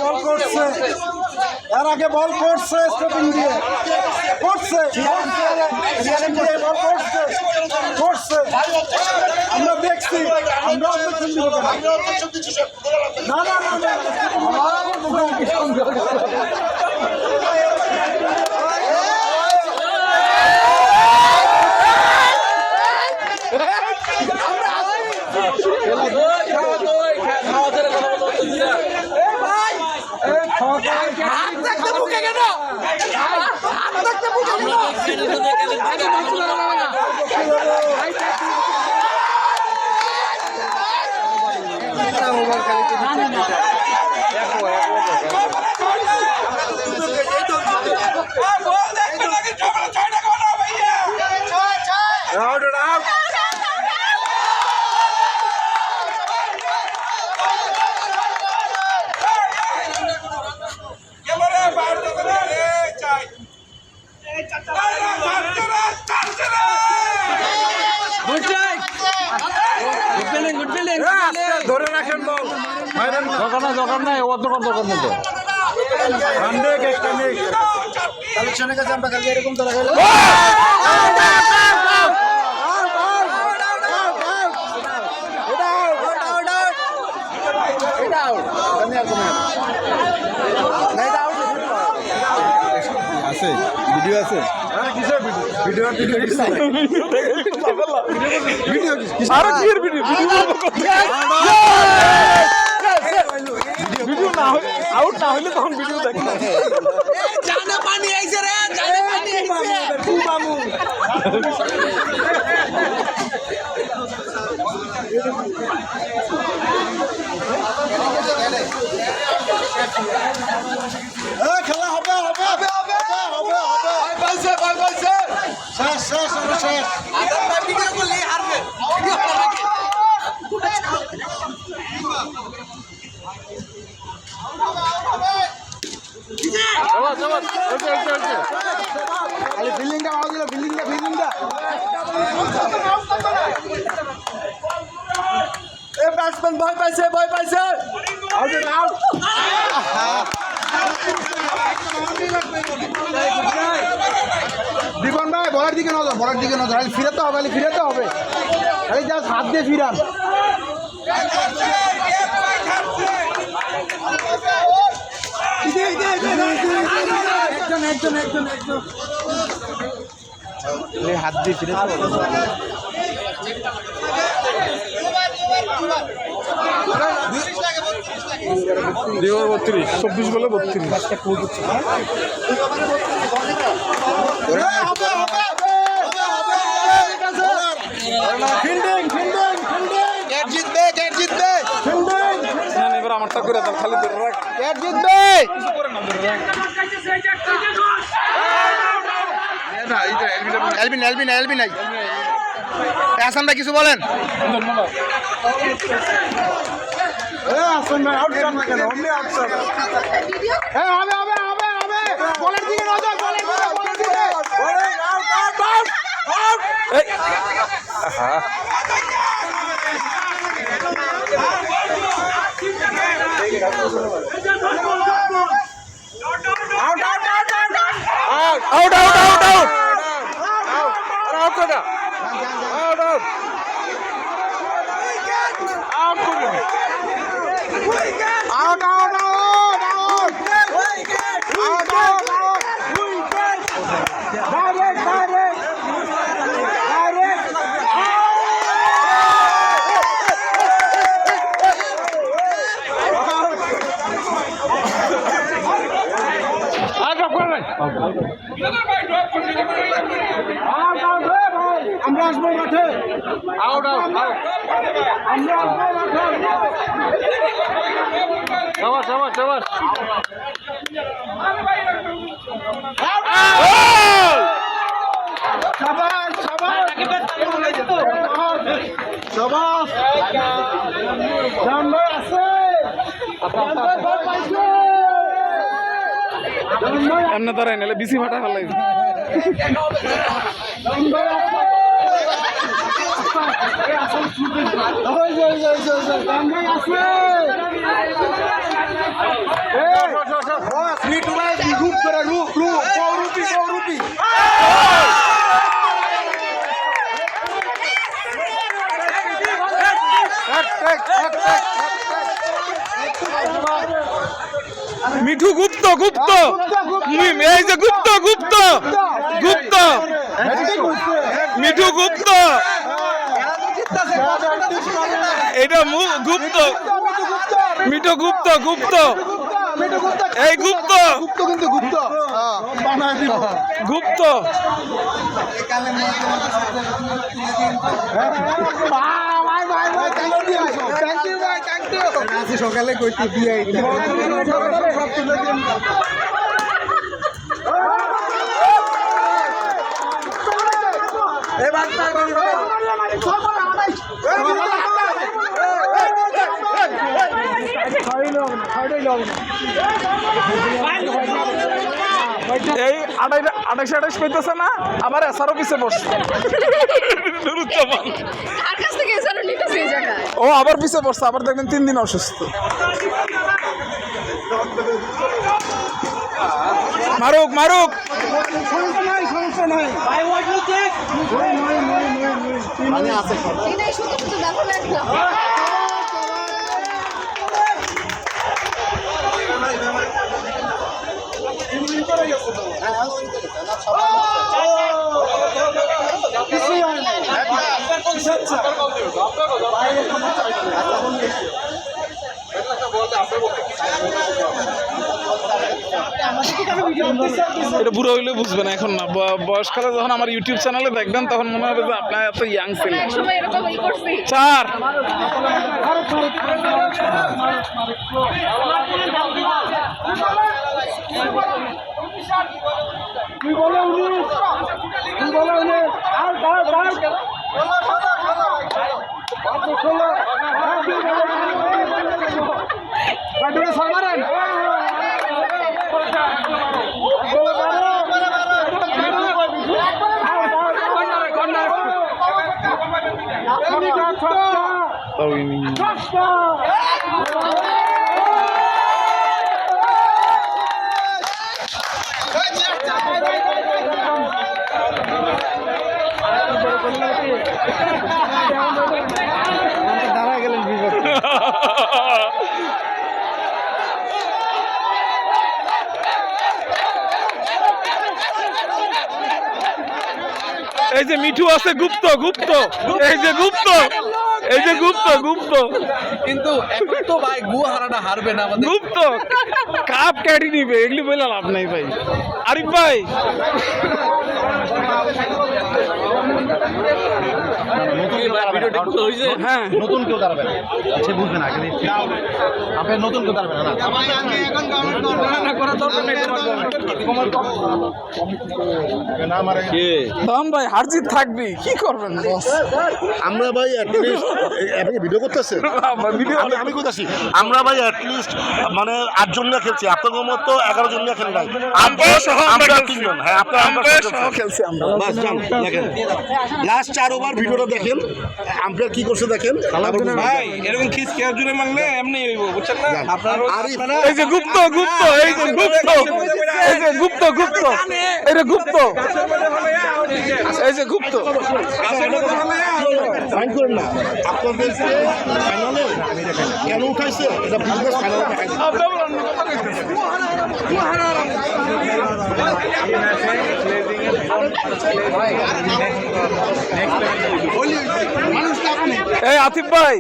বল করছে, এর আগে বল করছে স্টেপিং দিয়ে করছে, বল করছে করছে, আমরা দেখছি, আমরা না না না না ধরে রাখেন বল দোকান নাই ও দোকান মতো কালেকশনের কাছে আমরা কালকে এরকম তো লাগাইলাম আছে ভিডিও আছে ভিডিও না আউট না হইলে তখন ভিডিও দেখে জানে পানি আইছে রে জানে পানি আইছে তু মামু খেলা হবে হবে হবে হবে হবে হবে পাইছে পাইছে শেষ শেষ শেষ আদা ভিডিও করলে হারবে বিল্ডিংটা আওয়াজ দিল বিল্ডিংটা এ ব্যাটসম্যান ভয় পাইছে আউট আউট দীপন ভাই বলার দিকে নজর ফিরাতে হবে খালি জাস্ট হাত দিয়ে ফিরান একজন হাত দিয়ে ফিরে 24 বলে 32 এবার আমারটা করে দাও খালি ধরে রাখ জিতবে এলবি নাই হাসান ভাই কিছু বলেন আমরা আসবো মাঠে আউট আমরা আসবো সাবাস এমনি ধরে নাহলে বিসি ফাটা ফেলাই আছে মিঠু গুপ্ত গুপ্ত এই যে গুপ্ত গুপ্ত গুপ্ত মিঠু গুপ্ত এটা গুপ্ত মিঠু গুপ্ত গুপ্ত এই গুপ্ত কিন্তু গুপ্ত গুপ্ত সকালে কইতে দিয়ে এই 28 পেতেছে না আবার এসারও পিছে বসছে ও আবার পিছে বসছে আবার দেখবেন 3 দিন অসুস্থ মারুক মারুক এটা বুড়ো হইলে বুঝবে না এখন না বয়সকালে যখন আমার ইউটিউব চ্যানেলে দেখবেন তখন মনে হবে যে আপনার এত ইয়াং ছিলেন 4 দাঁড়া গেলেন এই যে মিঠু আছে গুপ্ত গুপ্ত এই যে গুপ্ত এই যে গুপ্ত গুপ্ত কিন্তু এখন তো ভাই গুয়াহারাটা হারবে না আমাদের গুপ্ত কাপ কেটে নিবে এগুলি বলে লাভ নাই ভাই আরিফ ভাই হ্যাঁ নতুন কেউ দাঁড়াবে না সে বুঝবে না আপনি নতুন কেউ দাঁড়াবে না দাম ভাই হারজিত থাকবি কি করবেন বস আমরা ভাই ভিডিও করতেছে আমি করতেছি আমরা ভাই অ্যাটলিস্ট মানে 8 জন নিয়ে খেলছি আপনাদের মতো 11 জন নিয়ে খেলি নাই আমরা 3 জন হ্যাঁ আপনারা খেলছি আমরা বাস যান দেখেন লাস্ট 4 ওভার ভিডিওটা দেখেন আম্পায়ার কি করছে দেখেন ভাই এরকম খিস খেয়ার জুড়ে মারলে এমনি হইব বুঝছেন না আপনারা আরিফ এই যে গুপ্ত গুপ্ত এই যে গুপ্ত এই যে গুপ্ত গুপ্ত এই যে গুপ্ত এই যে গুপ্ত মাইন্ড করেন না আপনাদেরকে ফাইনালে কেন উঠাইছে এটা বিজনেস ফাইনালে দেখাইছে এই আতিফ ভাই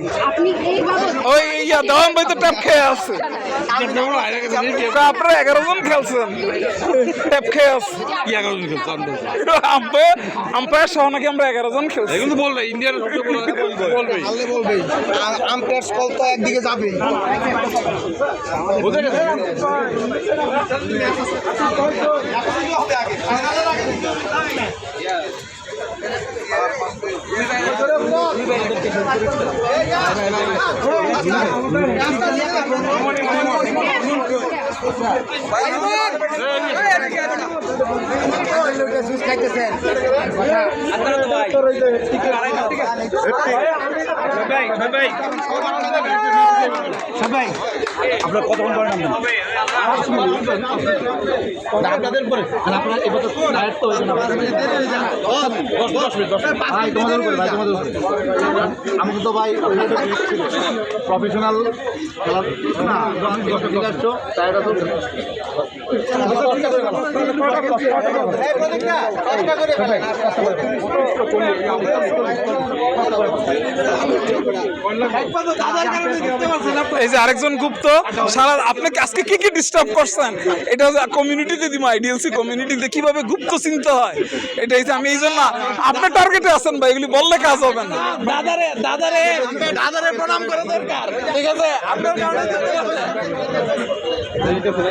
ওই ইয়া দাম ভাই তো ট্যাপ খেয়ে আছে আপনারা 11 জন খেলছেন ট্যাপ খেয়ে আছে কি 11 জন খেলছেন আম্পায়ার সহ নাকি আমরা 11 জন খেলছি কিন্তু বলবে ইন্ডিয়ার বলবে আম্পায়ার কল তো একদিকে যাবে বুঝে গেছে সবাই আপনার কতক্ষণ পরে নামবেন? আপনাদের পরে আপনারা এবার ডায়েট তো হয়েছে না ভাই তোমাদের উপরে ভাই তোমাদের উপরে আমাদের তো ভাই প্রফেশনাল খেলার না এই যে আরেকজন গুপ্ত সারা আপনাকে আজকে কি কি ডিস্টার্ব করছেন এটা কমিউনিটিতে দিব আইডিএলসি কমিউনিটিতে কিভাবে গুপ্ত চিন্তা হয় এটা হচ্ছে আমি এই জন্য আপনার টার্গেটে আছেন ভাই এগুলি বললে কাজ হবে না দাদারে প্রণাম করা দরকার ঠিক আছে আপনার কারণে